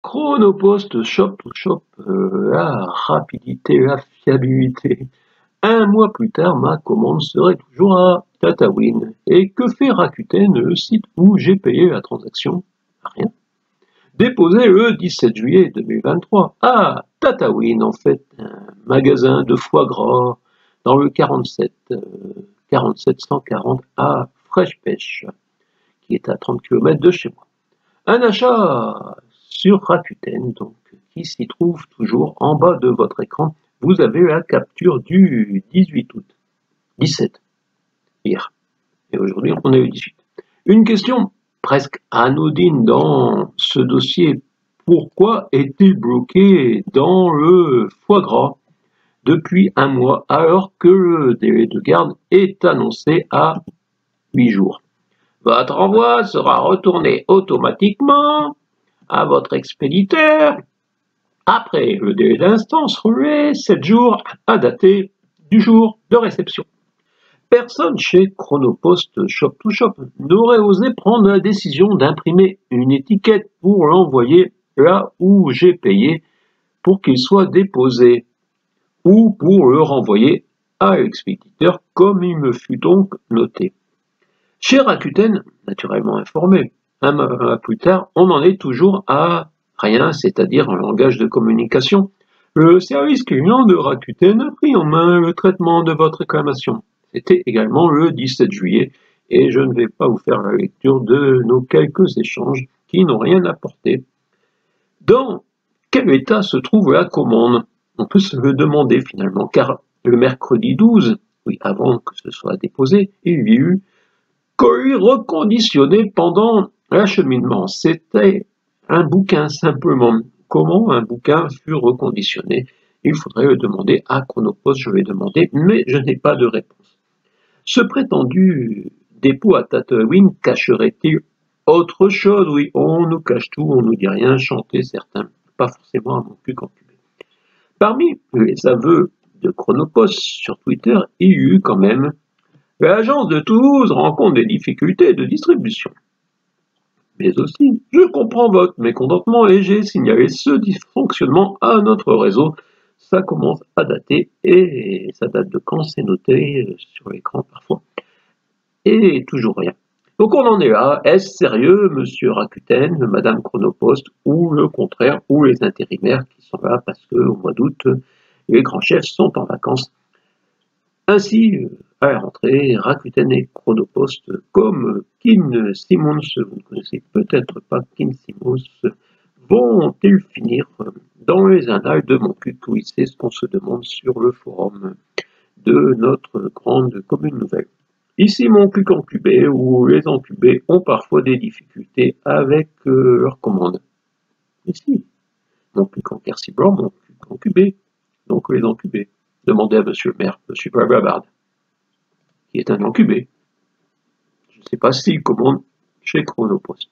Chronopost Shop to Shop, la rapidité, la fiabilité. Un mois plus tard, ma commande serait toujours à Tatawin. Et que fait Rakuten, le site où j'ai payé la transaction? Rien. Déposé le 17 juillet 2023 à Tatawin, en fait, un magasin de foie gras dans le 47 à Fresh Pêche, qui est à 30 km de chez moi. Un achat sur Rakuten, donc, qui s'y trouve toujours en bas de votre écran. Vous avez la capture du 18 août. 17, hier. Et aujourd'hui, on est le 18. Une question presque anodine dans ce dossier. Pourquoi est-il bloqué dans le foie gras depuis un mois alors que le délai de garde est annoncé à 8 jours? Votre envoi sera retourné automatiquement à votre expéditeur après le délai d'instance relevé 7 jours à dater du jour de réception. Personne chez Chronopost Shop to Shop n'aurait osé prendre la décision d'imprimer une étiquette pour l'envoyer là où j'ai payé pour qu'il soit déposé ou pour le renvoyer à l'expéditeur comme il me fut donc noté. Chez Rakuten, naturellement informé, un mois plus tard, on en est toujours à rien, c'est-à-dire un langage de communication. Le service client de Rakuten a pris en main le traitement de votre réclamation. C'était également le 17 juillet, et je ne vais pas vous faire la lecture de nos quelques échanges qui n'ont rien apporté. Dans quel état se trouve la commande? On peut se le demander finalement, car le mercredi 12, oui, avant que ce soit déposé, il y a eu colis reconditionné pendant l'acheminement. C'était un bouquin simplement. Comment un bouquin fut reconditionné? Il faudrait le demander à Chronopost, je vais demander, mais je n'ai pas de réponse. Ce prétendu dépôt à Tatooine cacherait-il autre chose? Oui, on nous cache tout, on nous dit rien, chanter certains, pas forcément à mon cul concubé. Parmi les aveux de Chronopost sur Twitter, il y eut quand même: l'agence de Toulouse rencontre des difficultés de distribution. Mais aussi, je comprends votre mécontentement et j'ai signalé ce dysfonctionnement à notre réseau. Ça commence à dater, et ça date de quand? C'est noté sur l'écran parfois. Et toujours rien. Donc on en est là. Est-ce sérieux, monsieur Rakuten, madame Chronopost, ou le contraire, ou les intérimaires qui sont là parce qu'au mois d'août, les grands chefs sont en vacances? Ainsi, à la rentrée, Rakuten et Chronopost, comme Kim Simmons, vous ne connaissez peut-être pas Kim Simmons, vont-ils finir dans les annales de mon cul? Oui, c'est ce qu'on se demande sur le forum de notre grande commune nouvelle. Ici mon cul concubé, où les encubés ont parfois des difficultés avec leurs commandes. Ici, mon cul conquerci blanc, mon cul concubé, donc les encubés. Demandez à monsieur le maire, monsieur Blablabard, qui est un encubé. Je ne sais pas s'il commande chez Chronopost.